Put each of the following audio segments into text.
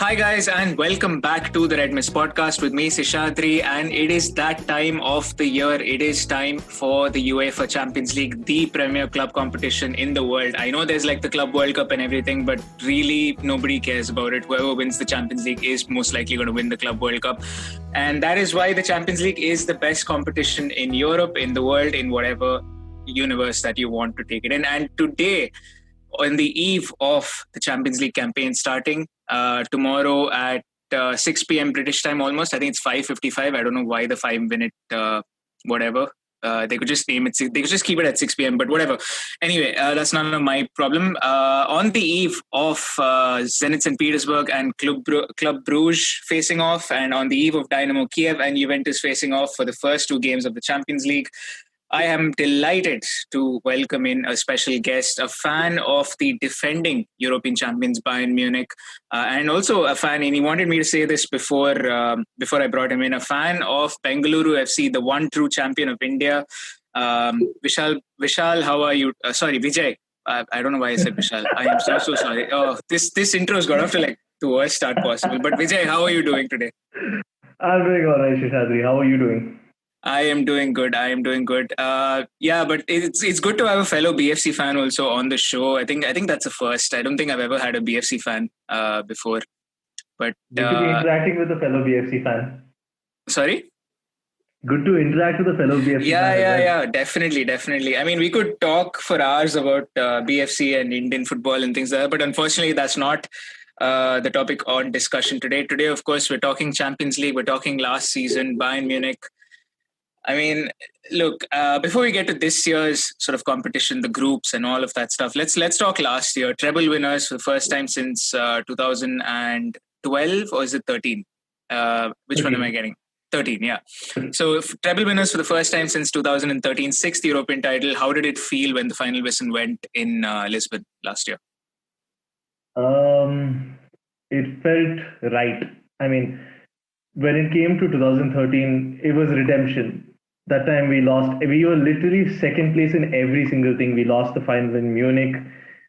Hi guys, and welcome back to the Red Mist podcast with me, Seshadri. And it is that time of the year. It is time for the UEFA Champions League, the premier club competition in the world. I know there's like the Club World Cup and everything, but really nobody cares about it. Whoever wins the Champions League is most likely going to win the Club World Cup. And that is why the Champions League is the best competition in Europe, in the world, in whatever universe that you want to take it in. And today, on the eve of the Champions League campaign starting tomorrow at 6 p.m. British time almost. I think it's 5:55. I don't know why the 5-minute whatever. They could just name it. They could just keep it at 6 p.m. But whatever. Anyway, that's none of my problem. On the eve of Zenit St. Petersburg and Club Bruges facing off, and on the eve of Dynamo Kiev and Juventus facing off for the first two games of the Champions League, I am delighted to welcome in a special guest, a fan of the defending European champions Bayern Munich, and also a fan, and he wanted me to say this before I brought him in, a fan of Bengaluru FC, the one true champion of India. Vishal, how are you? Sorry, Vijay. I don't know why I said Vishal. I am so sorry. Oh, this intro's got off to like the worst start possible. But Vijay, how are you doing today? I'm doing all right, Shishadri. How are you doing? I am doing good. But it's good to have a fellow BFC fan also on the show. I think that's a first. I don't think I've ever had a BFC fan before. But good to be interacting with a fellow BFC fan. Sorry? Good to interact with a fellow BFC fan. Yeah. Definitely. I mean, we could talk for hours about BFC and Indian football and things like that, but unfortunately, that's not the topic on discussion today. Today, of course, we're talking Champions League. We're talking last season, Bayern Munich. I mean, look, before we get to this year's sort of competition, the groups and all of that stuff, let's talk last year. Treble winners for the first time since 2012, or is it 13? Which 13. One am I getting? 13, yeah. So treble winners for the first time since 2013, sixth European title. How did it feel when the final whistle went in Lisbon last year? It felt right. I mean, when it came to 2013, it was redemption. That time we lost. We were literally second place in every single thing. We lost the final in Munich.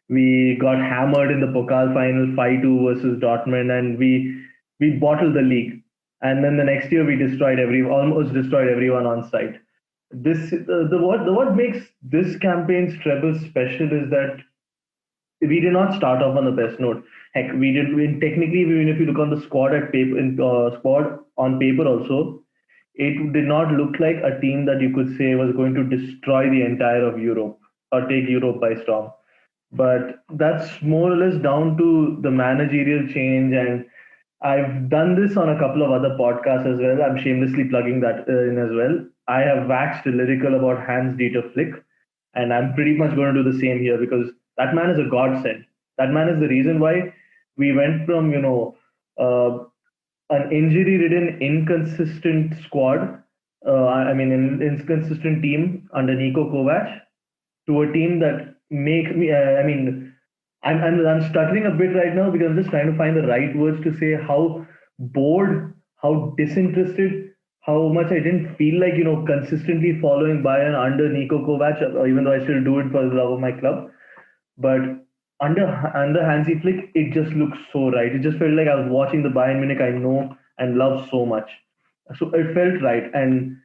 We got hammered in the Pokal final 5-2 versus Dortmund, and we bottled the league. And then the next year we almost destroyed everyone on site. What makes this campaign's treble special is that we did not start off on the best note. Heck, we did. Technically, even if you look on the squad squad on paper also, it did not look like a team that you could say was going to destroy the entire of Europe or take Europe by storm. But that's more or less down to the managerial change. And I've done this on a couple of other podcasts as well. I'm shamelessly plugging that in as well. I have waxed lyrical about Hansi Flick, and I'm pretty much going to do the same here because that man is a godsend. That man is the reason why we went from, an injury-ridden, inconsistent squad, an inconsistent team under Niko Kovac, to a team that I'm stuttering a bit right now because I'm just trying to find the right words to say how bored, how disinterested, how much I didn't feel like, consistently following Bayern under Niko Kovac, even though I still do it for the love of my club. But under Hansi Flick, it just looks so right. It just felt like I was watching the Bayern Munich I know and love so much. So it felt right. And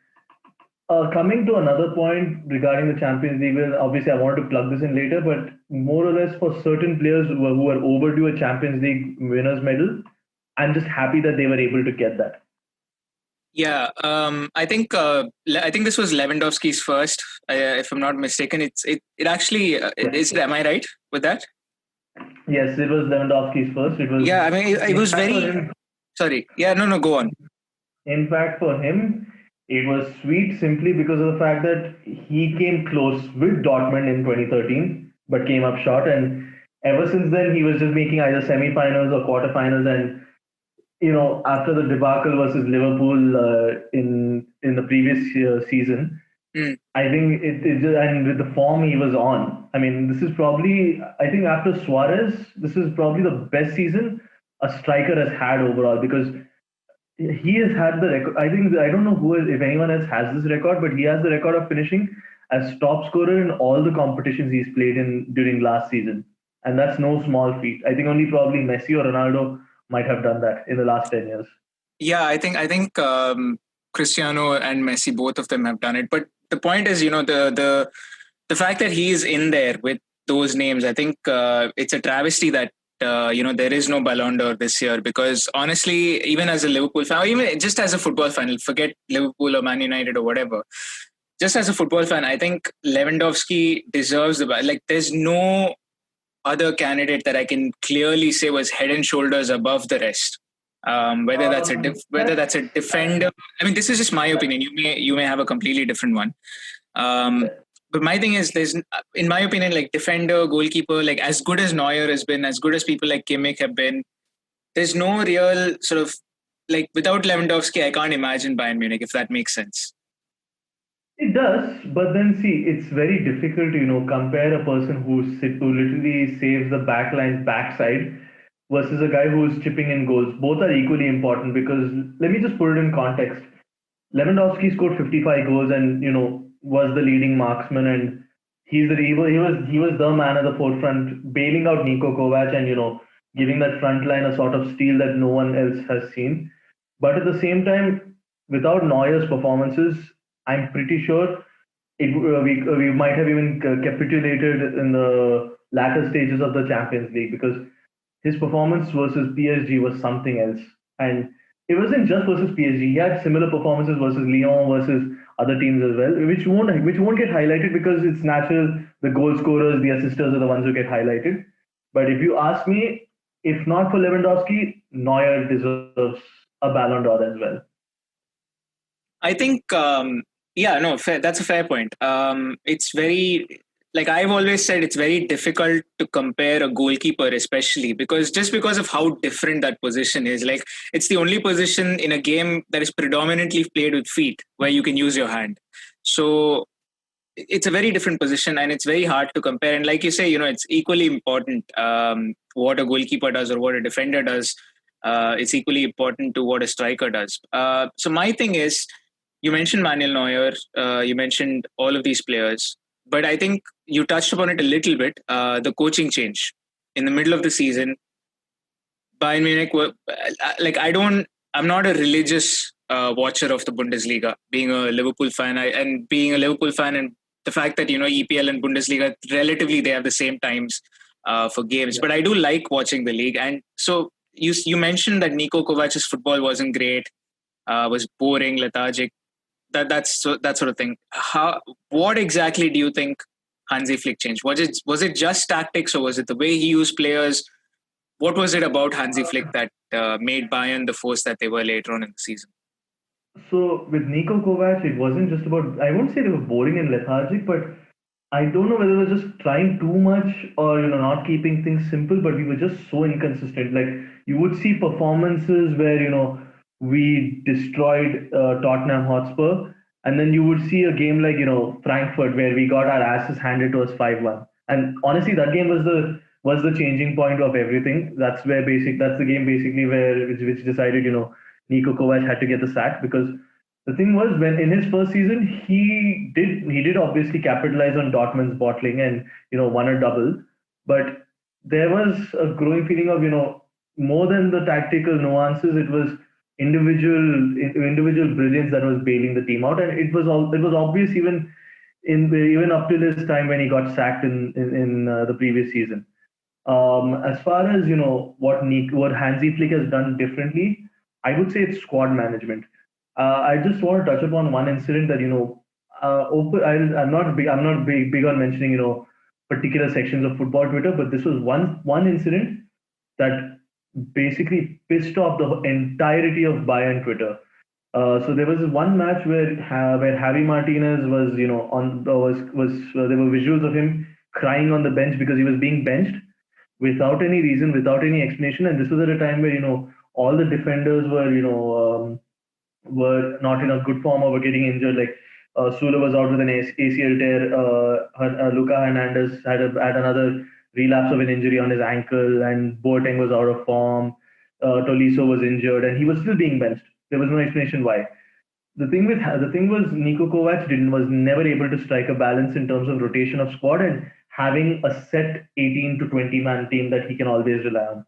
coming to another point regarding the Champions League, obviously I wanted to plug this in later, but more or less for certain players who are overdue a Champions League winners medal, I'm just happy that they were able to get that. Yeah, I think this was Lewandowski's first, if I'm not mistaken. It actually is. Am I right with that? Yes, it was Lewandowski's first. It was. Yeah, I mean, it was very. Sorry. Yeah, no, go on. In fact, for him, it was sweet simply because of the fact that he came close with Dortmund in 2013, but came up short. And ever since then, he was just making either semi-finals or quarterfinals. And after the debacle versus Liverpool in the previous season. I think and with the form he was on, I mean, this is probably, I think after Suarez, this is probably the best season a striker has had overall because he has had the record. I don't know if anyone else has this record, but he has the record of finishing as top scorer in all the competitions he's played in during last season. And that's no small feat. I think only probably Messi or Ronaldo might have done that in the last 10 years. Yeah, I think Cristiano and Messi, both of them have done it. But the point is, the fact that he is in there with those names, I think it's a travesty that there is no Ballon d'Or this year. Because honestly, even as a Liverpool fan, or even just as a football fan, forget Liverpool or Man United or whatever. Just as a football fan, I think Lewandowski deserves there's no other candidate that I can clearly say was head and shoulders above the rest. Whether that's a defender. I mean, this is just my opinion. You may have a completely different one. But my thing is, there's, in my opinion, like defender, goalkeeper, like as good as Neuer has been, as good as people like Kimmich have been, there's no real sort of like without Lewandowski, I can't imagine Bayern Munich, if that makes sense. It does, but then see, it's very difficult to compare a person who literally saves the backline's backside versus a guy who's chipping in goals. Both are equally important because let me just put it in context. Lewandowski scored 55 goals and was the leading marksman, and he was the man at the forefront, bailing out Niko Kovac and giving that front line a sort of steel that no one else has seen. But at the same time, without Neuer's performances, I'm pretty sure we might have even capitulated in the latter stages of the Champions League because his performance versus PSG was something else. And it wasn't just versus PSG. He had similar performances versus Lyon, versus other teams as well, which won't get highlighted because it's natural. The goal scorers, the assisters are the ones who get highlighted. But if you ask me, if not for Lewandowski, Neuer deserves a Ballon d'Or as well. I think, that's a fair point. It's very, like I've always said, it's very difficult to compare a goalkeeper, especially because of how different that position is. Like it's the only position in a game that is predominantly played with feet where you can use your hand. So it's a very different position and it's very hard to compare. And like you say, it's equally important what a goalkeeper does or what a defender does. It's equally important to what a striker does. So my thing is, you mentioned Manuel Neuer, you mentioned all of these players, but I think you touched upon it a little bit. The coaching change in the middle of the season, Bayern Munich were I'm not a religious watcher of the Bundesliga. Being a Liverpool fan, and the fact that EPL and Bundesliga relatively they have the same times for games, but I do like watching the league. And so you mentioned that Niko Kovac's football wasn't great, was boring, lethargic. That sort of thing. What exactly do you think Hansi Flick changed? Was it just tactics, or was it the way he used players? What was it about Hansi Flick that made Bayern the force that they were later on in the season? So with Niko Kovac, it wasn't just about. I won't say they were boring and lethargic, but I don't know whether they were just trying too much or not keeping things simple. But we were just so inconsistent. Like you would see performances where we destroyed Tottenham Hotspur, and then you would see a game like Frankfurt where we got our asses handed to us 5-1. And honestly, that game was the changing point of everything. That's the game basically where which decided Niko Kovac had to get the sack, because the thing was, when in his first season he did obviously capitalize on Dortmund's bottling and won a double, but there was a growing feeling of more than the tactical nuances, it was individual brilliance that was bailing the team out, and it was obvious even up to this time when he got sacked in the previous season. As far as what Hansi Flick has done differently, I would say it's squad management. I just want to touch upon one incident that I'm not big on mentioning particular sections of football Twitter, but this was one incident that basically pissed off the entirety of Bayern Twitter. So there was one match where Javi Martinez was there were visuals of him crying on the bench because he was being benched without any reason, without any explanation, and this was at a time where all the defenders were not in a good form or were getting injured. Like Sula was out with an ACL tear. Luka Hernandez had another relapse of an injury on his ankle, and Boateng was out of form. Tolisso was injured, and he was still being benched. There was no explanation why. The thing was Niko Kovac was never able to strike a balance in terms of rotation of squad and having a set 18 to 20 man team that he can always rely on.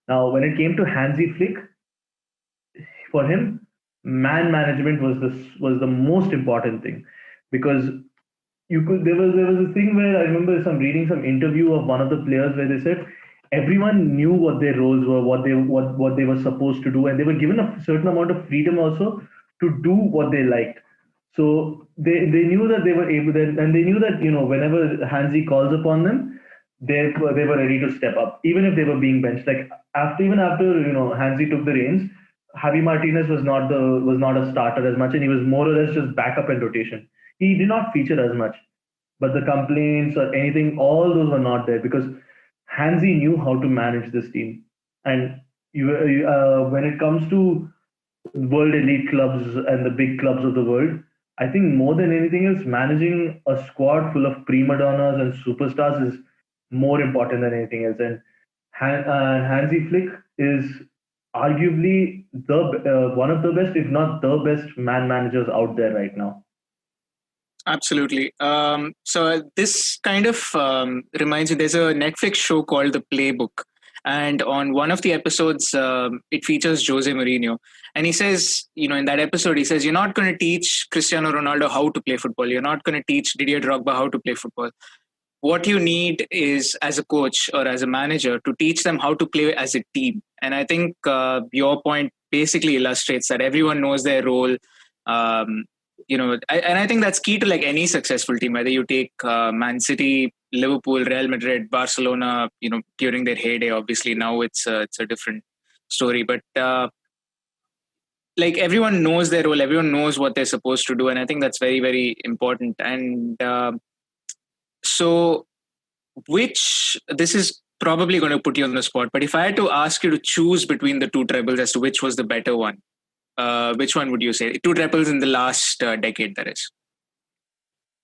Now, when it came to Hansi Flick, for him, man management was the most important thing, because there was a thing where I remember some reading some interview of one of the players where they said everyone knew what their roles were, what they were supposed to do, and they were given a certain amount of freedom also to do what they liked. So they knew that they were able, and they knew that whenever Hansi calls upon them, they were ready to step up, even if they were being benched. Like after Hansi took the reins, Javi Martinez was not a starter as much, and he was more or less just backup and rotation. He did not feature as much, but the complaints or anything, all those were not there because Hansi knew how to manage this team. And when it comes to world elite clubs and the big clubs of the world, I think more than anything else, managing a squad full of prima donnas and superstars is more important than anything else. And Hansi Flick is arguably the one of the best, if not the best, man managers out there right now. Absolutely. So this kind of reminds me, there's a Netflix show called The Playbook. And on one of the episodes, it features Jose Mourinho. And he says, in that episode, he says, you're not going to teach Cristiano Ronaldo how to play football. You're not going to teach Didier Drogba how to play football. What you need is, as a coach or as a manager, to teach them how to play as a team. And I think your point basically illustrates that everyone knows their role. And I think that's key to like any successful team, whether you take Man City, Liverpool, Real Madrid, Barcelona, during their heyday. Obviously now it's a different story, but like everyone knows their role, everyone knows what they're supposed to do, and I think that's very, very important. And so this is probably going to put you on the spot, but if I had to ask you to choose between the two trebles as to which was the better one, which one would you say? Two trebles in the last decade, that is.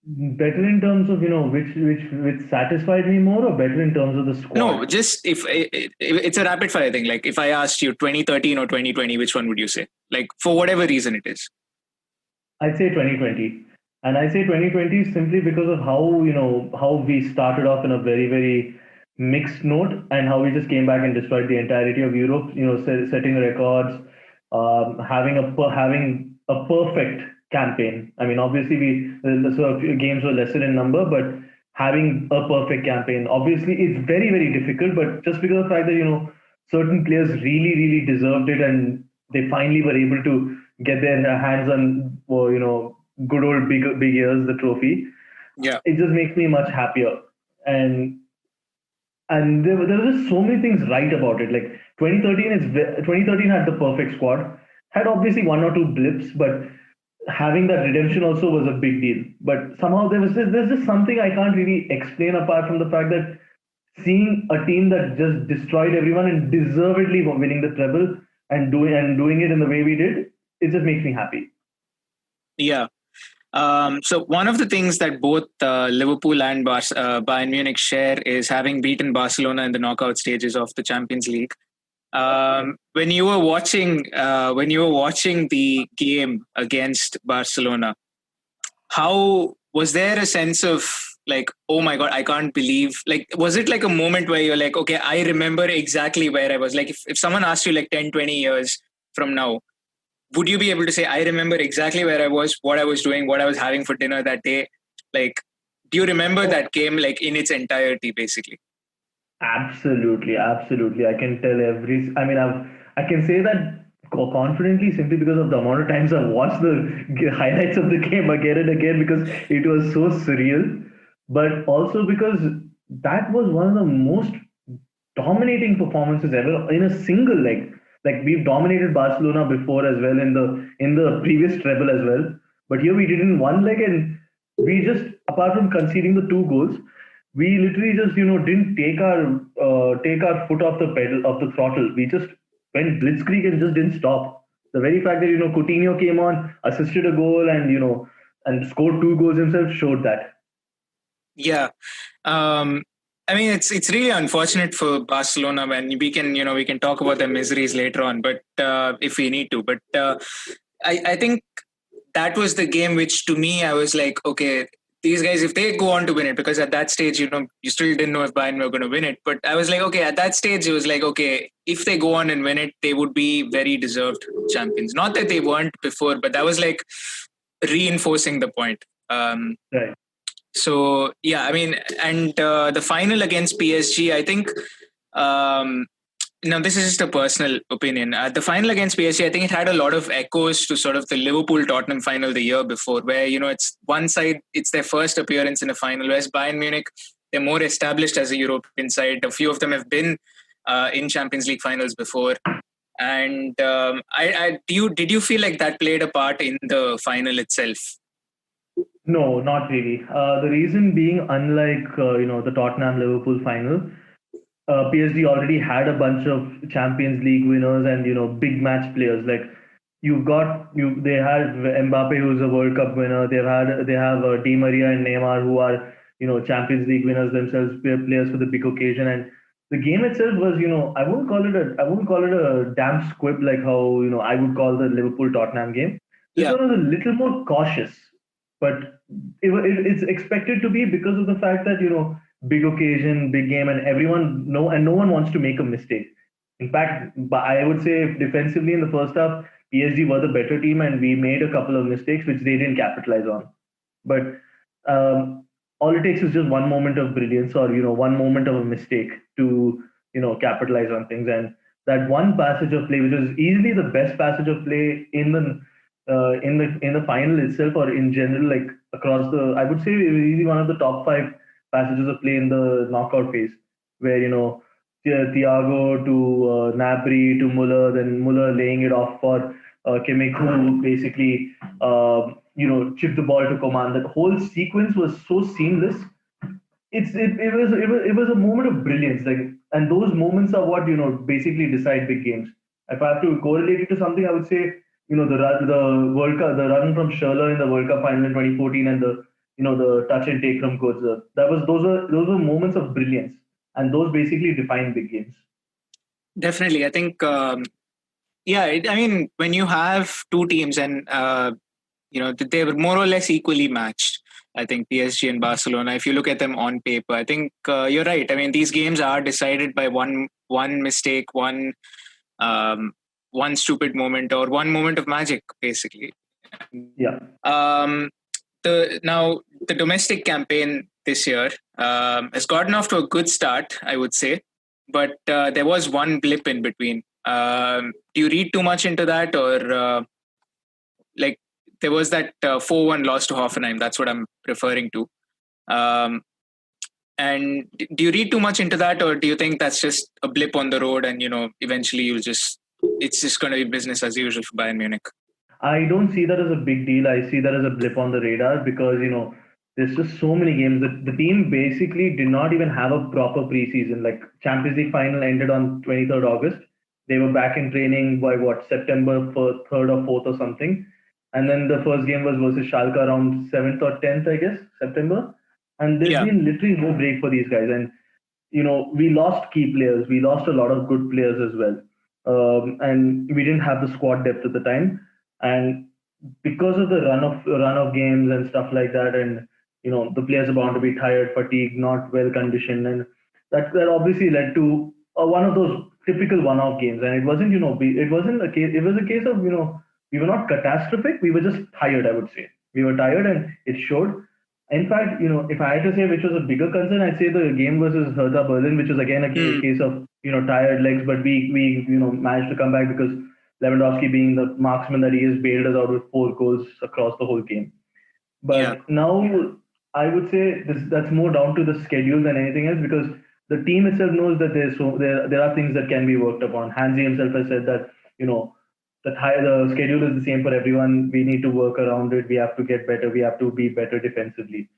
Better in terms of which satisfied me more, or better in terms of the squad? No, just if it's a rapid fire thing. Like if I asked you 2013 or 2020, which one would you say? Like for whatever reason it is. I'd say 2020. And I say 2020 simply because of how we started off in a very, very mixed note, and how we just came back and destroyed the entirety of Europe, setting records, having a perfect campaign. I mean, obviously the games were lesser in number, but having a perfect campaign, obviously it's very, very difficult, but just because of the fact that, certain players really, really deserved it, and they finally were able to get their hands on, good old big years, the trophy. Yeah, it just makes me much happier. And there were just so many things right about it. Like 2013 had the perfect squad, had obviously one or two blips, but having that redemption also was a big deal. But somehow there's just something I can't really explain apart from the fact that seeing a team that just destroyed everyone and deservedly winning the treble and doing it in the way we did, it just makes me happy. Yeah. So one of the things that both Liverpool and Bayern Munich share is having beaten Barcelona in the knockout stages of the Champions League. When you were watching the game against Barcelona, how was there a sense of like, oh my God, I can't believe, like, was it like a moment where you're like, okay, I remember exactly where I was? Like if someone asked you like 10, 20 years from now, would you be able to say, I remember exactly where I was, what I was doing, what I was having for dinner that day? Like, do you remember that game like in its entirety, basically? Absolutely, absolutely. I can tell I mean, I can say that confidently simply because of the amount of times I've watched the highlights of the game again and again, because it was so surreal. But also because that was one of the most dominating performances ever in a single leg. Like we've dominated Barcelona before as well in the previous treble as well. But here we did in one leg, and we just, apart from conceding the two goals, we literally just didn't take our foot off the pedal of the throttle. We just went blitzkrieg and just didn't stop. The very fact that Coutinho came on, assisted a goal, and scored two goals himself showed that. Yeah. I mean, it's really unfortunate for Barcelona, when we can talk about their miseries later on, but if we need to. But I think that was the game which, to me, I was like, okay, these guys, if they go on to win it, because at that stage, you still didn't know if Bayern were going to win it. But I was like, okay, at that stage, it was like, okay, if they go on and win it, they would be very deserved champions. Not that they weren't before, but that was like reinforcing the point. Right. So, yeah, I mean, and the final against PSG, I think, now this is just a personal opinion. The final against PSG, I think it had a lot of echoes to sort of the Liverpool-Tottenham final the year before, where, it's one side, it's their first appearance in a final, whereas Bayern Munich, they're more established as a European side. A few of them have been in Champions League finals before. And did you feel like that played a part in the final itself? No, not really. The reason being, unlike the Tottenham Liverpool final, PSG already had a bunch of Champions League winners and big match players. Like they had Mbappe, who's a World Cup winner. They have Di Maria and Neymar, who are Champions League winners themselves, players for the big occasion. And the game itself was I wouldn't call it a damn squib like how I would call the Liverpool Tottenham game. This one was a little more cautious, but it's expected to be because of the fact that big occasion, big game, and no one wants to make a mistake. In fact, I would say defensively in the first half, PSG were the better team, and we made a couple of mistakes which they didn't capitalize on. But all it takes is just one moment of brilliance, or one moment of a mistake to capitalize on things. And that one passage of play, which is easily the best passage of play in the final itself, or in general, like across I would say it was easily one of the top 5 passages of play in the knockout phase, where Thiago to Gnabry to Muller, then Muller laying it off for Kimmich, who basically chipped the ball to Coman. That whole sequence was so seamless. It was a moment of brilliance, like, and those moments are what basically decide big games. If I have to correlate it to something, I would say the World Cup, the run from Schürrle in the World Cup final in 2014, and the touch and take from Götze. Those were moments of brilliance, and those basically define big games. Definitely, I think. I mean, when you have two teams and they were more or less equally matched. I think PSG and Barcelona. If you look at them on paper, I think you're right. I mean, these games are decided by one mistake, one stupid moment, or one moment of magic, basically. Yeah. The domestic campaign this year has gotten off to a good start, I would say, but there was one blip in between. Do you read too much into that, or there was that 4-1 loss to Hoffenheim? That's what I'm referring to. And do you read too much into that, or do you think that's just a blip on the road, and eventually it's just going to be business as usual for Bayern Munich? I don't see that as a big deal. I see that as a blip on the radar because there's just so many games that the team basically did not even have a proper preseason. Like Champions League final ended on 23rd August. They were back in training by September 3rd or 4th or something. And then the first game was versus Schalke around 7th or 10th, I guess, September. And there's been literally no break for these guys. And, we lost key players. We lost a lot of good players as well. And we didn't have the squad depth at the time. And because of the run of games and stuff like that, and, the players are bound to be tired, fatigued, not well conditioned. And that obviously led to one of those typical one-off games. And it wasn't, it wasn't a case, it was a case of, we were not catastrophic. We were just tired, I would say. We were tired, and it showed. In fact, if I had to say which was a bigger concern, I'd say the game versus Hertha Berlin, which was again a case of, tired legs, but we managed to come back because Lewandowski, being the marksman that he is, bailed us out with 4 goals across the whole game. But now I would say that's more down to the schedule than anything else, because the team itself knows that there are things that can be worked upon. Hansi himself has said that the schedule is the same for everyone. We need to work around it. We have to get better. We have to be better defensively.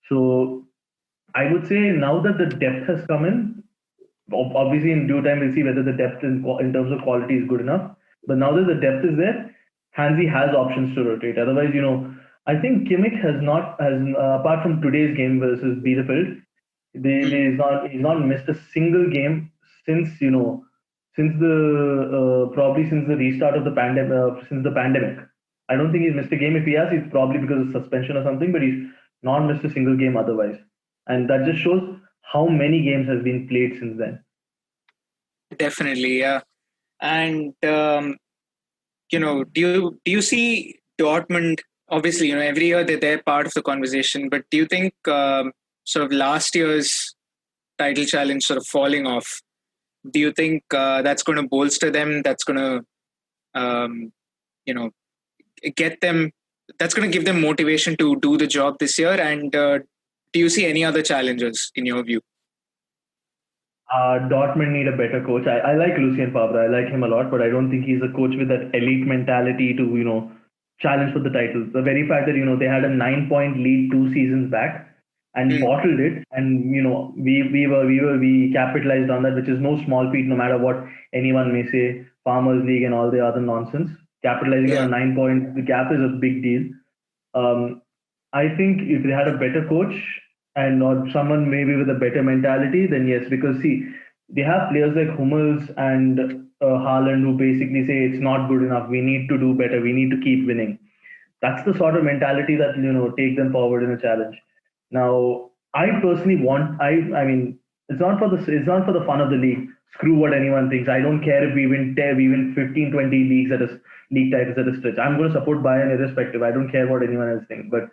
So I would say now that the depth has come in, obviously in due time we'll see whether the depth in terms of quality is good enough. But now that the depth is there, Hansi has options to rotate. Otherwise, I think Kimmich has apart from today's game versus Bielefeld, he's not missed a single game since probably since the restart of the pandemic. I don't think he's missed a game. If he has, it's probably because of suspension or something. But he's not missed a single game otherwise. And that just shows how many games has been played since then. Definitely, yeah. And do you see Dortmund? Obviously, every year they're part of the conversation. But do you think sort of last year's title challenge sort of falling off? Do you think that's going to bolster them? That's going to you know get them? That's going to give them motivation to do the job this year. And do you see any other challenges in your view? Dortmund need a better coach. I like Lucien Favre. I like him a lot, but I don't think he's a coach with that elite mentality to, challenge for the titles. The very fact that, they had a 9 point lead 2 seasons back and bottled it. And, we capitalized on that, which is no small feat, no matter what anyone may say, Farmers League and all the other nonsense. Capitalizing on a 9 point, the gap is a big deal. I think if they had a better coach and not someone maybe with a better mentality, then yes, because see, they have players like Hummels and Haaland who basically say it's not good enough. We need to do better. We need to keep winning. That's the sort of mentality that take them forward in a challenge. Now, I personally want. I mean, it's not for the fun of the league. Screw what anyone thinks. I don't care if we win 10, we win 15, 20 leagues at a league titles at a stretch. I'm going to support Bayern irrespective. I don't care what anyone else thinks. But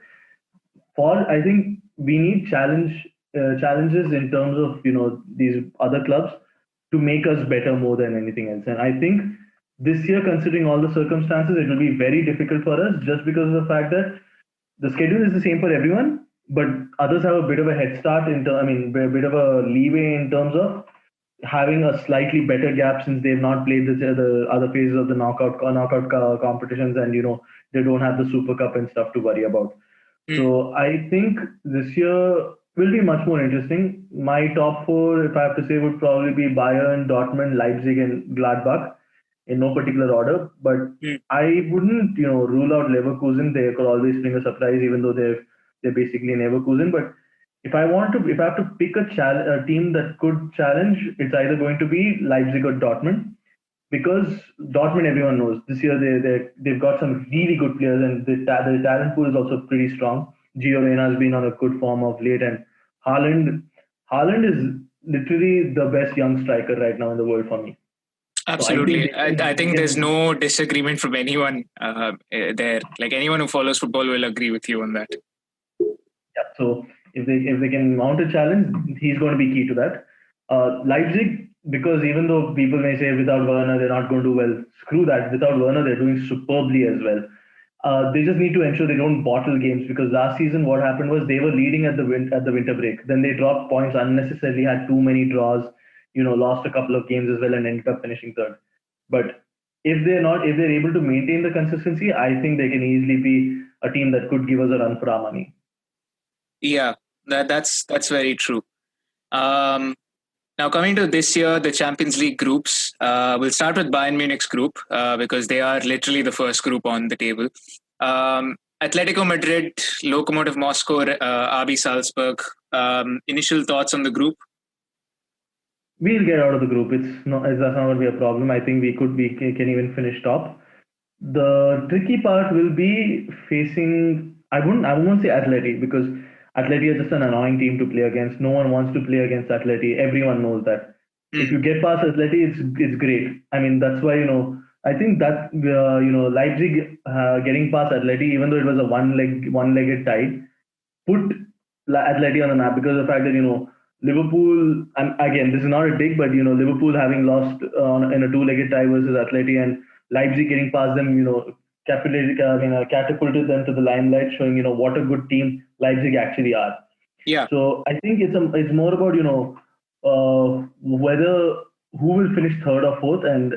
I think we need challenges in terms of these other clubs to make us better more than anything else. And I think this year, considering all the circumstances, it will be very difficult for us just because of the fact that the schedule is the same for everyone, but others have a bit of a head start a bit of a leeway in terms of having a slightly better gap since they've not played the other phases of the knockout competitions, and they don't have the Super Cup and stuff to worry about. So I think this year will be much more interesting. My top four, if I have to say, would probably be Bayern, Dortmund, Leipzig, and Gladbach in no particular order. But I wouldn't, rule out Leverkusen. They could always bring a surprise, even though they're basically Leverkusen. But if I have to pick a team that could challenge, it's either going to be Leipzig or Dortmund, because Dortmund, everyone knows this year they've got some really good players, and the talent pool is also pretty strong. Gio Reyna has been on a good form of late, and Haaland is literally the best young striker right now in the world for me. Absolutely. I think there's no disagreement from anyone there. Like, anyone who follows football will agree with you on that. Yeah. So if they can mount a challenge, he's going to be key to that. Leipzig, because even though people may say without Werner they're not going to do well, screw that. Without Werner they're doing superbly as well. They just need to ensure they don't bottle games, because last season what happened was they were leading at the winter break. Then they dropped points unnecessarily, had too many draws, lost a couple of games as well, and ended up finishing third. But if they're able to maintain the consistency, I think they can easily be a team that could give us a run for our money. Yeah, that's very true. Now, coming to this year, the Champions League groups, we'll start with Bayern Munich's group because they are literally the first group on the table. Atletico Madrid, Lokomotiv Moscow, RB Salzburg. Initial thoughts on the group? We'll get out of the group. That's not going to be a problem. I think we can even finish top. The tricky part will be facing. I won't say Atleti, because Atleti is just an annoying team to play against. No one wants to play against Atleti. Everyone knows that. If you get past Atleti, it's great. I mean, that's why I think that Leipzig getting past Atleti, even though it was a one-legged tie, put Atleti on the map, because of the fact that Liverpool. And again, this is not a dig, but Liverpool having lost in a two-legged tie versus Atleti, and Leipzig getting past them, catapulted them to the limelight, showing what a good team Leipzig actually are. Yeah. So I think it's more about whether who will finish third and fourth, and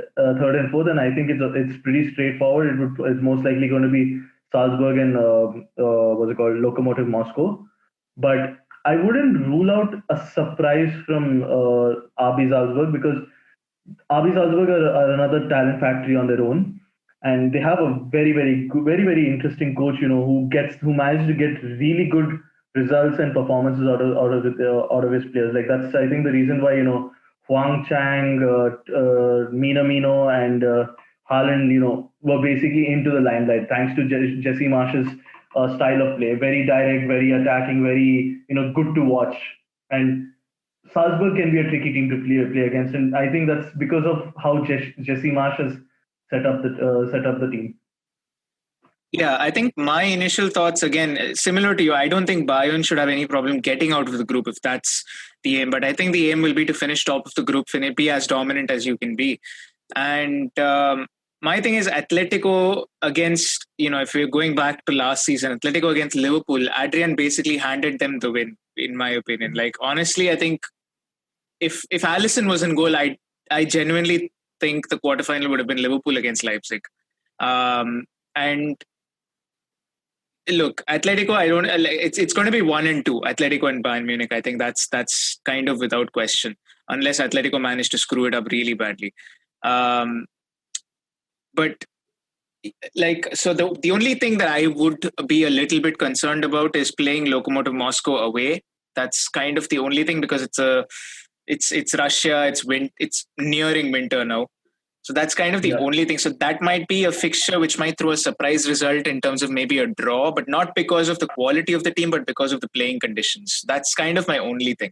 I think it's pretty straightforward. It's most likely going to be Salzburg and what's it called, Lokomotiv Moscow. But I wouldn't rule out a surprise from RB Salzburg, because RB Salzburg are another talent factory on their own, and they have a very, very good, very, very interesting coach, who managed to get really good results and performances out of his players. Like, that's, I think, the reason why Huang Chang, Minamino, and Haaland, were basically into the limelight, thanks to Jesse Marsh's style of play, very direct, very attacking, very good to watch. And Salzburg can be a tricky team to play against, and I think that's because of how Jesse Marsch has set up the team. Yeah, I think my initial thoughts, again, similar to you, I don't think Bayern should have any problem getting out of the group if that's the aim. But I think the aim will be to finish top of the group, be as dominant as you can be. And my thing is Atletico against, if we're going back to last season, Atletico against Liverpool, Adrian basically handed them the win, in my opinion. Like, honestly, I think if Alisson was in goal, I genuinely think the quarterfinal would have been Liverpool against Leipzig. And look, Atletico, I don't. It's going to be 1-2. Atletico and Bayern Munich. I think that's kind of without question, unless Atletico managed to screw it up really badly. But so the only thing that I would be a little bit concerned about is playing Lokomotiv Moscow away. That's kind of the only thing, because it's Russia. It's nearing winter now. So that's kind of the only thing. So that might be a fixture which might throw a surprise result in terms of maybe a draw, but not because of the quality of the team, but because of the playing conditions. That's kind of my only thing.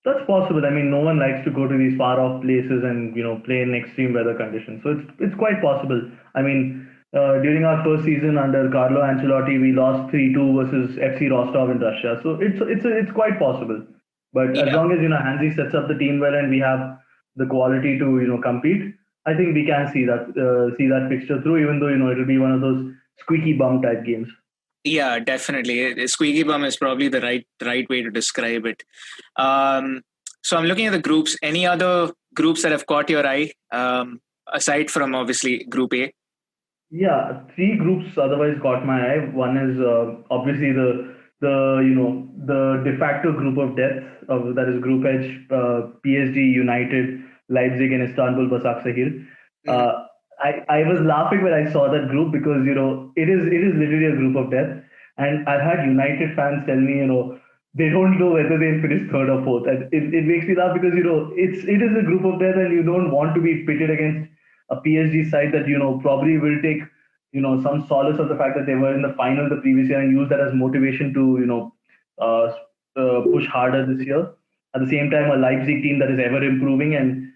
That's possible. I mean, no one likes to go to these far off places and play in extreme weather conditions. So it's quite possible. I mean, during our first season under Carlo Ancelotti, we lost 3-2 versus FC Rostov in Russia. So it's quite possible. But as long as Hansi sets up the team well and we have the quality to compete, I think we can see that fixture through, even though it'll be one of those squeaky bum type games. Yeah, definitely. Squeaky bum is probably the right way to describe it. So I'm looking at the groups. Any other groups that have caught your eye, aside from obviously Group A? Yeah, three groups otherwise caught my eye. One is obviously the de facto group of death, that is Group H, PSG, United, Leipzig, and Istanbul Basaksehir. I was laughing when I saw that group because it is literally a group of death, and I've had United fans tell me they don't know whether they'll finish third or fourth, and it makes me laugh because it is a group of death, and you don't want to be pitted against a PSG side that probably will take some solace of the fact that they were in the final the previous year and use that as motivation to push harder this year. At the same time, a Leipzig team that is ever improving, and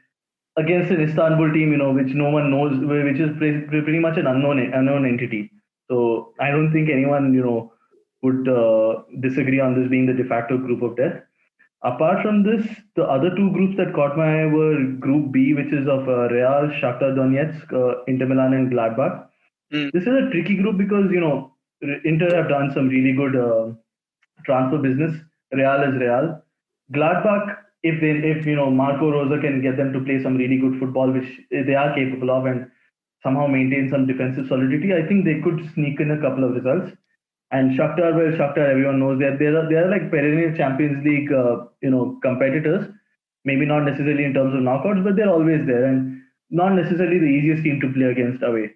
against an Istanbul team, which no one knows, which is pretty much an unknown entity. So I don't think anyone, would disagree on this being the de facto group of death. Apart from this, the other two groups that caught my eye were Group B, which is of Real, Shakhtar Donetsk, Inter Milan, and Gladbach. This is a tricky group because Inter have done some really good transfer business. Real is Real. Gladbach, if Marco Rosa can get them to play some really good football, which they are capable of, and somehow maintain some defensive solidity, I think they could sneak in a couple of results. And Shakhtar, everyone knows that they're like perennial Champions League competitors. Maybe not necessarily in terms of knockouts, but they're always there, and not necessarily the easiest team to play against away.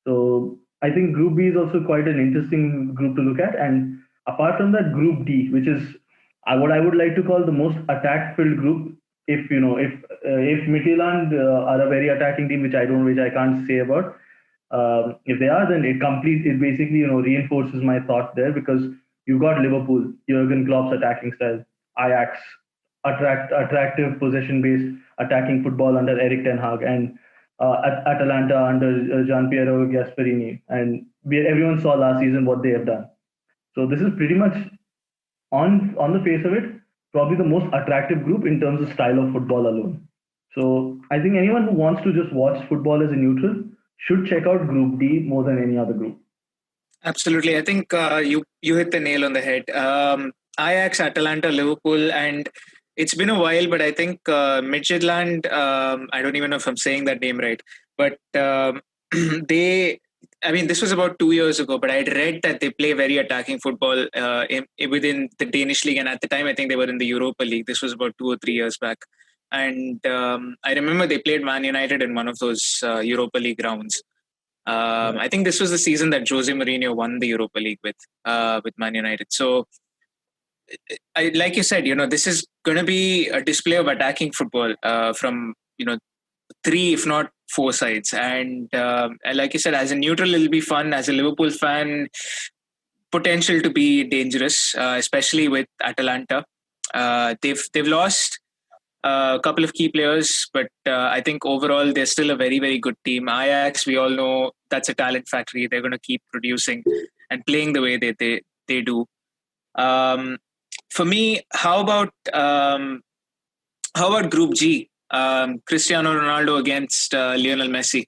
So I think Group B is also quite an interesting group to look at. And apart from that, Group D, which is what I would like to call the most attack-filled group. If Midtjylland are a very attacking team, which I can't say about. If they are, then it basically reinforces my thought there, because you've got Liverpool, Jurgen Klopp's attacking style, Ajax, attractive possession-based attacking football under Erik ten Hag, and Atalanta under Gianpiero Gasperini, and everyone saw last season what they have done. So this is pretty much on the face of it, probably the most attractive group in terms of style of football alone. So I think anyone who wants to just watch football as a neutral should check out Group D more than any other group. Absolutely. I think you hit the nail on the head. Ajax, Atalanta, Liverpool, and it's been a while, but I think Midtjylland, I don't even know if I'm saying that name right, but this was about 2 years ago, but I'd read that they play very attacking football within the Danish league. And at the time, I think they were in the Europa League. This was about 2 or 3 years back. And I remember they played Man United in one of those Europa League rounds. I think this was the season that Jose Mourinho won the Europa League with Man United. So, like you said, this is going to be a display of attacking football from 3, if not 4 sides. And like you said, as a neutral, it'll be fun. As a Liverpool fan, potential to be dangerous, especially with Atalanta. They've lost a couple of key players, but I think overall they're still a very, very good team. Ajax, we all know that's a talent factory. They're going to keep producing and playing the way they do. For me, how about Group G? Cristiano Ronaldo against Lionel Messi.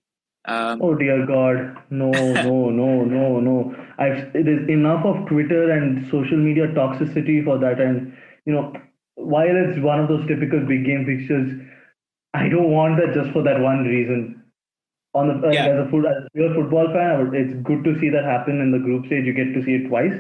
Oh dear God, no, no, no, no, no. There's enough of Twitter and social media toxicity for that, and while it's one of those typical big game fixtures, I don't want that just for that one reason. Yeah, As a pure football fan, it's good to see that happen in the group stage. You get to see it twice,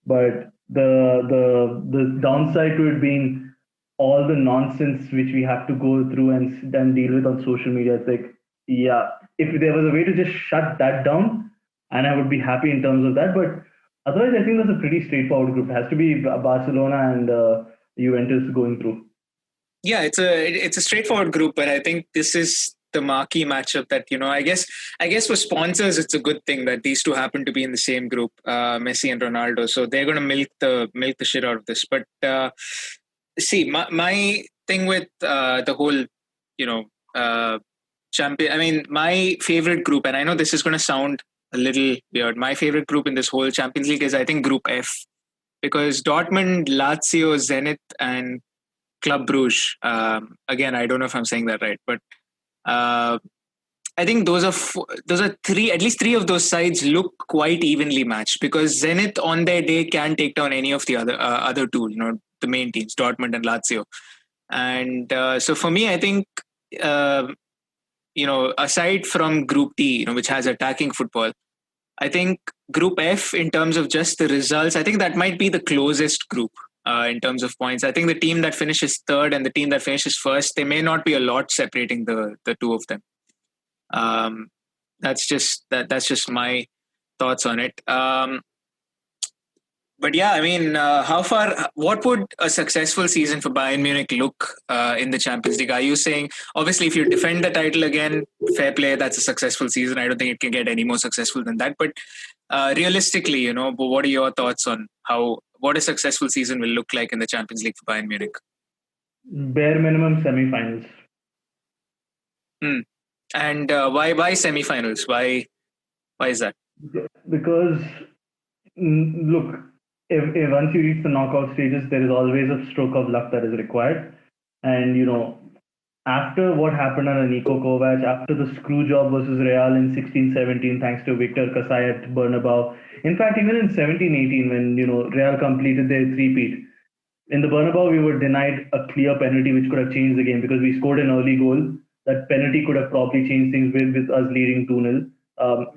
but the downside to it being all the nonsense which we have to go through and then deal with on social media, it's like, yeah, if there was a way to just shut that down, and I would be happy in terms of that. But otherwise, I think that's a pretty straightforward group. It has to be Barcelona and Juventus going through. yeah, it's a straightforward group, but I think this is the marquee matchup that I guess for sponsors it's a good thing that these two happen to be in the same group, Messi and Ronaldo. So they're going to milk the shit out of this. But see, my thing with the whole champion. I mean, my favorite group, and I know this is going to sound a little weird. My favorite group in this whole Champions League is, I think, Group F, because Dortmund, Lazio, Zenit, and Club Brugge. Again, I don't know if I'm saying that right, but uh, I think those are three. At least three of those sides look quite evenly matched, because Zenit on their day can take down any of the other two. The main teams, Dortmund and Lazio, and so for me, I think. Aside from Group D, which has attacking football, I think Group F, in terms of just the results, I think that might be the closest group in terms of points. I think the team that finishes third and the team that finishes first, there may not be a lot separating the two of them. That's just my thoughts on it. But yeah, I mean, what would a successful season for Bayern Munich look in the Champions League? Are you saying, obviously, if you defend the title again, fair play, that's a successful season. I don't think it can get any more successful than that. But realistically, what are your thoughts on what a successful season will look like in the Champions League for Bayern Munich? Bare minimum semi-finals. And why semi-finals? Why is that? Because look, if once you reach the knockout stages, there is always a stroke of luck that is required. And after what happened on Nico Kovac, after the screw job versus Real in 16-17, thanks to Victor Kasai at Bernabeu. In fact, even in 17-18, when Real completed their three-peat, in the Bernabeu, we were denied a clear penalty which could have changed the game, because we scored an early goal. That penalty could have probably changed things with us leading 2-0.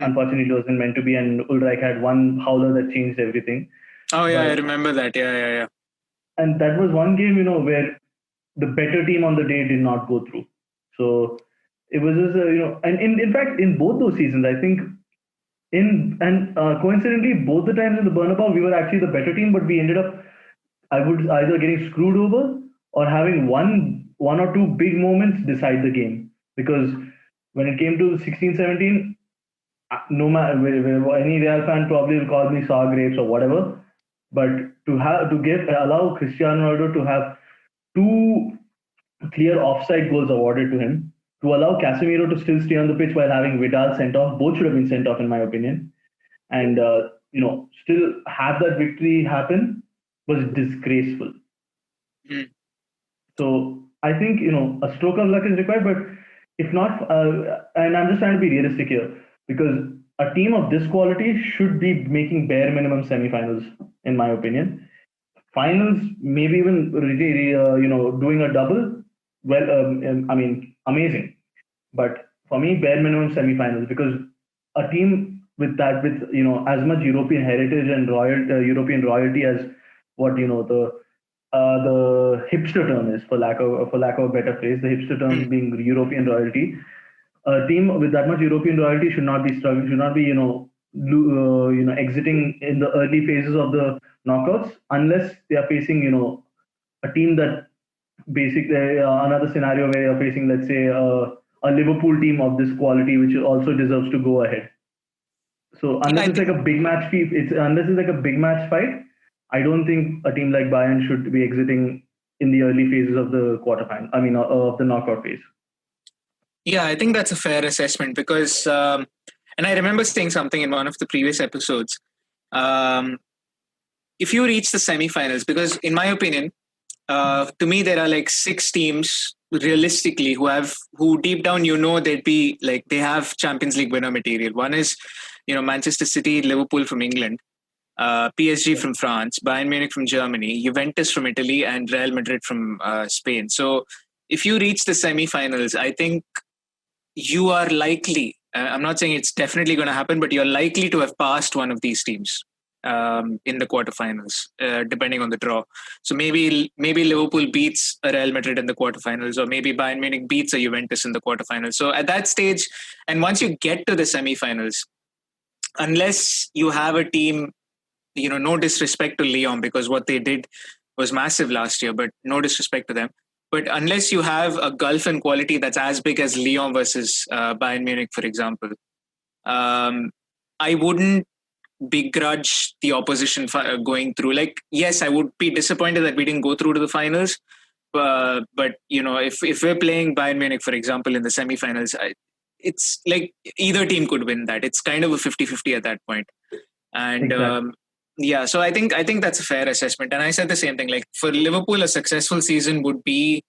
Unfortunately, it wasn't meant to be, and Ulreich had one howler that changed everything. Oh yeah, I remember that. Yeah. And that was one game, where the better team on the day did not go through. So it was just, and in fact, in both those seasons, I think, coincidentally, both the times in the Bernabeu, we were actually the better team, but we ended up, I would either getting screwed over or having one or two big moments decide the game. Because when it came to 16-17, no matter any Real fan probably will call me sour grapes or whatever, but allow Cristiano Ronaldo to have two clear offside goals awarded to him, to allow Casemiro to still stay on the pitch while having Vidal sent off, both should have been sent off in my opinion, and still have that victory happen was disgraceful. So I think a stroke of luck is required, but if not, and I'm just trying to be realistic here, because a team of this quality should be making bare minimum semi-finals, in my opinion. Finals, maybe even doing a double. Well, I mean, amazing. But for me, bare minimum semi-finals, because a team with as much European heritage and European royalty as what the hipster term is, for lack of a better phrase, the hipster term being European royalty. A team with that much European royalty should not be struggling, should not be exiting in the early phases of the knockouts, unless they are facing a team that basically another scenario where you're facing, let's say, a Liverpool team of this quality, which also deserves to go ahead. So Yeah, unless I it's like think a big match unless it's like a big match fight, I don't think a team like Bayern should be exiting in the early phases of the quarterfinal. I mean, of the knockout phase. yeah, I think that's a fair assessment because, and I remember saying something in one of the previous episodes. Um, if you reach the semifinals, because in my opinion, to me there are like six teams realistically who deep down they'd be like they have Champions League winner material. One is Manchester City, Liverpool from England, PSG Yeah. from France, Bayern Munich from Germany, Juventus from Italy, and Real Madrid from Spain. So if you reach the semi-finals, I think you are likely. I'm not saying it's definitely going to happen, but you're likely to have passed one of these teams in the quarterfinals, depending on the draw. So maybe Liverpool beats a Real Madrid in the quarterfinals, or maybe Bayern Munich beats a Juventus in the quarterfinals. So at that stage, and once you get to the semi-finals, unless you have a team, no disrespect to Lyon because what they did was massive last year, but no disrespect to them. But unless you have a gulf in quality that's as big as Lyon versus Bayern Munich, for example, um, I wouldn't begrudge the opposition going through. Like, yes, I would be disappointed that we didn't go through to the finals. But if we're playing Bayern Munich, for example, in the semifinals, it's like either team could win that. It's kind of a 50-50 at that point. And Exactly. yeah, so I think that's a fair assessment. And I said the same thing. Like for Liverpool, a successful season would be,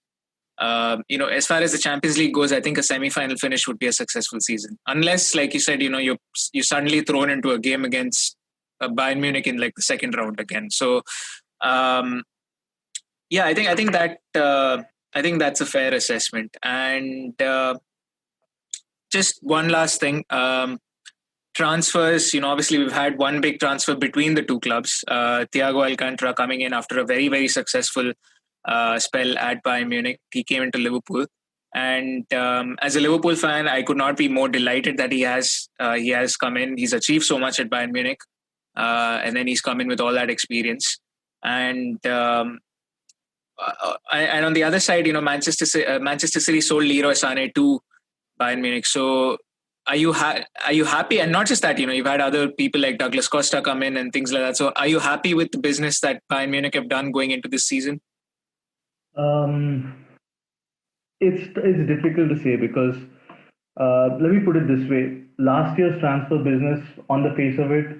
as far as the Champions League goes, I think a semi-final finish would be a successful season. Unless, like you said, you're suddenly thrown into a game against Bayern Munich in like the second round again. So um, yeah, I think that's a fair assessment. And just one last thing. Transfers, obviously we've had one big transfer between the two clubs. Thiago Alcantara coming in after a very, very successful spell at Bayern Munich. He came into Liverpool. And as a Liverpool fan, I could not be more delighted that he has come in. He's achieved so much at Bayern Munich. And then he's come in with all that experience. And and on the other side, Manchester City sold Leroy Sané to Bayern Munich. So are you happy? And not just that, you've had other people like Douglas Costa come in and things like that. So are you happy with the business that Bayern Munich have done going into this season? Um, it's difficult to say because let me put it this way: last year's transfer business, on the face of it,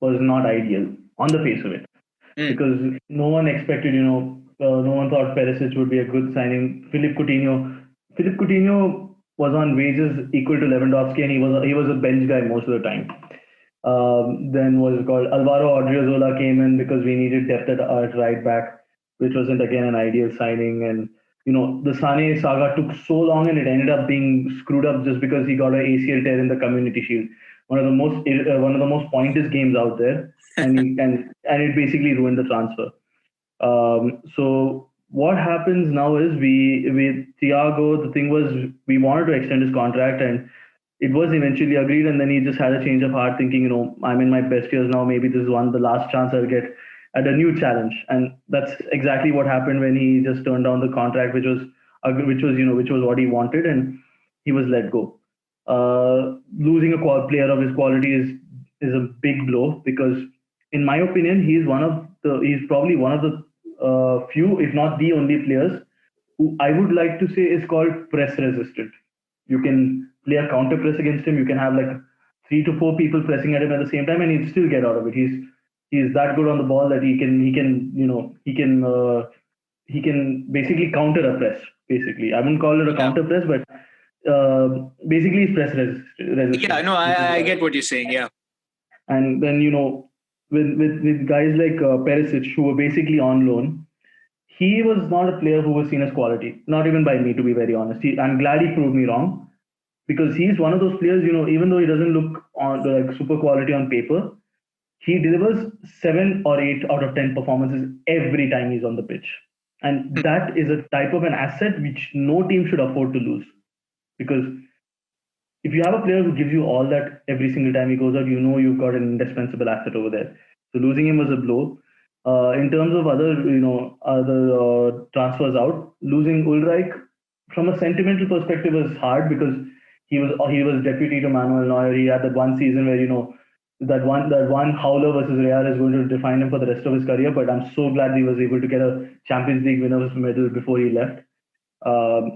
was not ideal. On the face of it, Mm. because no one expected, no one thought Perisic would be a good signing. Philip Coutinho was on wages equal to Lewandowski, and he was a bench guy most of the time. Then was called Alvaro Odriozola came in because we needed depth at right back, which wasn't again an ideal signing. And the Sane saga took so long, and it ended up being screwed up just because he got an ACL tear in the Community Shield, one of the most pointless games out there, and it basically ruined the transfer. So what happens now is we with Thiago, the thing was we wanted to extend his contract, and it was eventually agreed, and then he just had a change of heart, thinking, I'm in my best years now. Maybe this is the last chance I'll get at a new challenge, and that's exactly what happened when he just turned down the contract, which was what he wanted, and he was let go. Losing a player of his quality is a big blow because, in my opinion, he's probably one of the few, if not the only players who I would like to say is called press resistant. You can play a counter press against him. You can have like 3 to 4 people pressing at him at the same time, and he'll still get out of it. He's that good on the ball that he can basically counter a press. Basically, I wouldn't call it a Yeah. counter press, but basically it's press Yeah, resistant. no, I get what you're saying. Yeah. And then with guys like Perisic who were basically on loan, he was not a player who was seen as quality. Not even by me, to be very honest. I'm glad he proved me wrong because he's one of those players. Even though he doesn't look on like super quality on paper, he delivers 7 or 8 out of 10 performances every time he's on the pitch, and Hmm. that is a type of an asset which no team should afford to lose because if you have a player who gives you all that every single time he goes out, you've got an indispensable asset over there. So losing him was a blow. In terms of other transfers out, losing Ulreich from a sentimental perspective was hard because he was deputy to Manuel Neuer. He had that one season where that one howler versus Real is going to define him for the rest of his career. But I'm so glad he was able to get a Champions League winners medal before he left.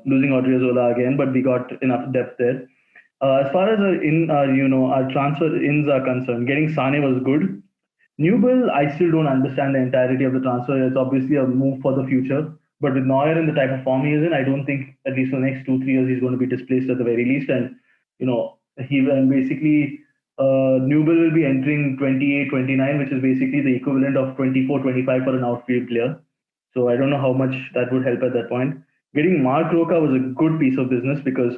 Losing Odriozola again, but we got enough depth there. As far as our transfer ins are concerned, getting Sane was good. Newell, I still don't understand the entirety of the transfer. It's obviously a move for the future. But with Neuer in the type of form he is in, I don't think, at least for the next 2, 3 years, he's going to be displaced at the very least. And, basically, Newell will be entering 28, 29, which is basically the equivalent of 24, 25 for an outfield player. So I don't know how much that would help at that point. Getting Mark Roca was a good piece of business because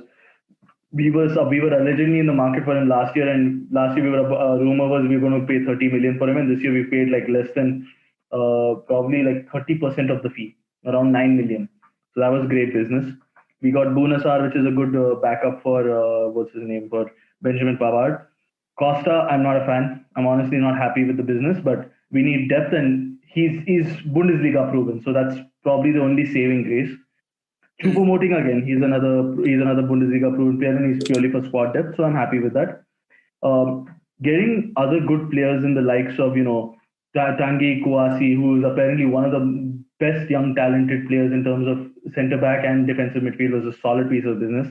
we were allegedly in the market for him last year, and last year we were rumor was we were going to pay 30 million for him, and this year we paid like less than probably like 30% of the fee, around 9 million. So that was great business. We got Bunasar, which is a good backup for what's his name, for Benjamin Pavard. Costa, I'm not a fan. I'm honestly not happy with the business, but we need depth, and he's Bundesliga proven, so that's probably the only saving grace. Choupo-Moting again, he's another Bundesliga proven player, and he's purely for squad depth, so I'm happy with that. Getting other good players in the likes of Tanguy Kouassi, who is apparently one of the best young talented players in terms of centre back and defensive midfield, was a solid piece of business.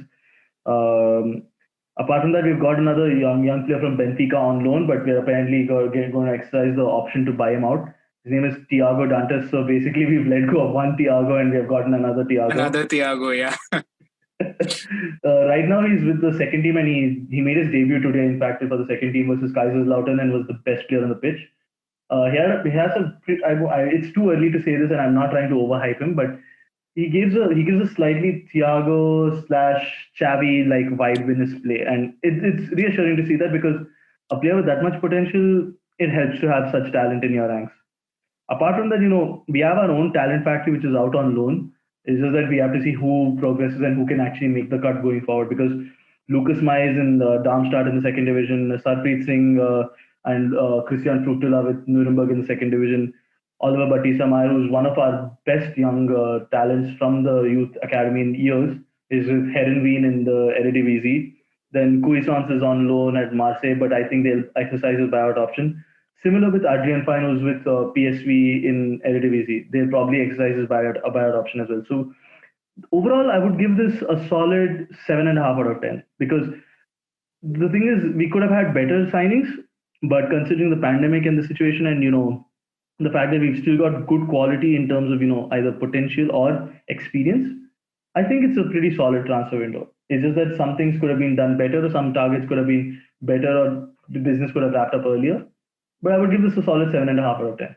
Apart from that, we've got another young player from Benfica on loan, but we're apparently going to exercise the option to buy him out. His name is Thiago Dantas. So basically, we've let go of one Thiago and we've gotten another Thiago. Another Thiago, yeah. Right now, he's with the second team, and he made his debut today, in fact, for the second team versus Kaiserslautern, and was the best player on the pitch. He has a. It's too early to say this, and I'm not trying to overhype him, but he gives a slightly Thiago / Xavi like vibe in his play, and it's reassuring to see that, because a player with that much potential, it helps to have such talent in your ranks. Apart from that, we have our own talent factory which is out on loan. It's just that we have to see who progresses and who can actually make the cut going forward, because Lucas Mize in Darmstadt in the second division, Sarpreet Singh and Christian Fructula with Nuremberg in the second division, Oliver Batista Meyer, who's one of our best young talents from the youth academy in years, is with Herenveen in the Eredivisie. Then Cuisance is on loan at Marseille, but I think they'll exercise his buyout option. Similar with Adrian Fine, who's with PSV in Eredivisie. They'll probably exercise his buyout option as well. So overall, I would give this a solid 7.5 out of 10, because the thing is, we could have had better signings, but considering the pandemic and the situation, and the fact that we've still got good quality in terms of either potential or experience, I think it's a pretty solid transfer window. It's just that some things could have been done better, or some targets could have been better, or the business could have wrapped up earlier. But I would give this a solid 7.5 out of 10.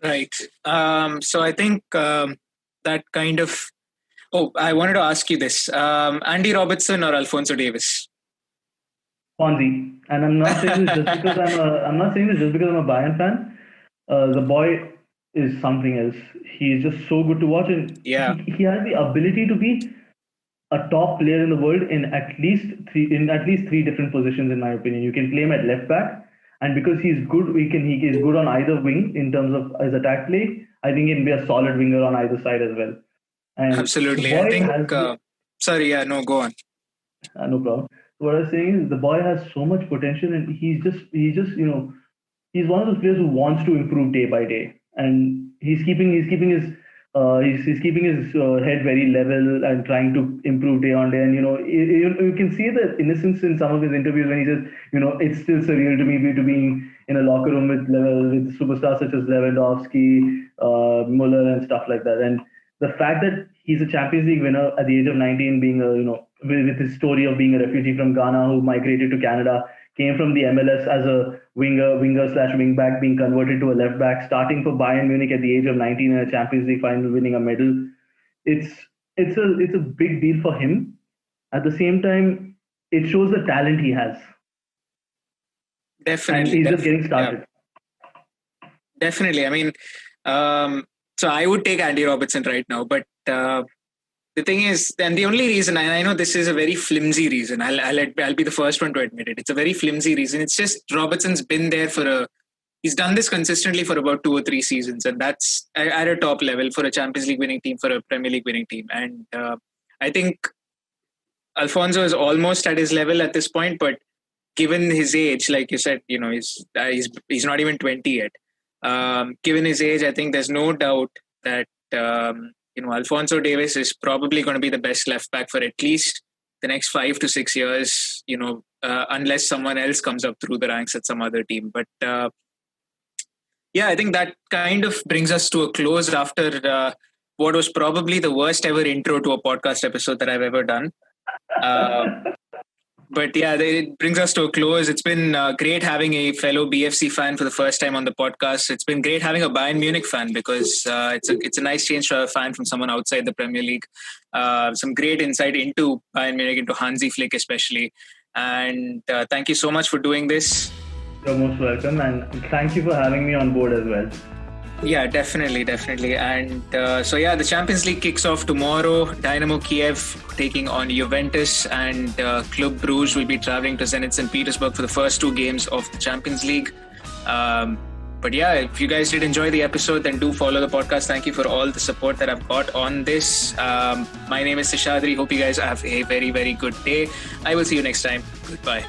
Right. So I think that kind of. Oh, I wanted to ask you this: Andy Robertson or Alphonso Davies? Fonzie, and I'm not saying this just because I'm a Bayern fan. The boy is something else. He's just so good to watch, and he has the ability to be a top player in the world in at least three different positions, in my opinion. You can play him at left back. And because he's good, he is good on either wing in terms of his attack play. I think he can be a solid winger on either side as well. And absolutely, I think. No, go on. No problem. What I was saying is, the boy has so much potential, and he's one of those players who wants to improve day by day, and he's keeping his head very level and trying to improve day on day. And you can see the innocence in some of his interviews when he says, it's still surreal to me to being in a locker room with superstars such as Lewandowski, Muller, and stuff like that. And the fact that he's a Champions League winner at the age of 19, being with his story of being a refugee from Ghana who migrated to Canada, came from the MLS as a winger/wing back, being converted to a left back, starting for Bayern Munich at the age of 19 in a Champions League final, winning a medal. It's a big deal for him. At the same time, it shows the talent he has. Definitely. And he's just getting started. Yeah. Definitely. I mean, so I would take Andy Robertson right now, but the thing is, and the only reason, and I know this is a very flimsy reason, I'll be the first one to admit it. It's a very flimsy reason. It's just Robertson's been there he's done this consistently for about 2 or 3 seasons, and that's at a top level for a Champions League winning team, for a Premier League winning team. And I think Alfonso is almost at his level at this point, but given his age, like you said, he's not even 20 yet. Given his age, I think there's no doubt that Alfonso Davies is probably going to be the best left back for at least the next 5 to 6 years. Unless someone else comes up through the ranks at some other team. But I think that kind of brings us to a close after what was probably the worst ever intro to a podcast episode that I've ever done. But yeah, it brings us to a close. It's been great having a fellow BFC fan for the first time on the podcast. It's been great having a Bayern Munich fan because it's a nice change to have a fan from someone outside the Premier League. Some great insight into Bayern Munich, into Hansi Flick especially. And thank you so much for doing this. You're most welcome, and thank you for having me on board as well. Yeah, definitely. And the Champions League kicks off tomorrow. Dynamo Kiev taking on Juventus, and Club Brugge will be traveling to Zenit St. Petersburg for the first 2 games of the Champions League. But yeah, if you guys did enjoy the episode, then do follow the podcast. Thank you for all the support that I've got on this. My name is Seshadri. Hope you guys have a very, very good day. I will see you next time. Goodbye.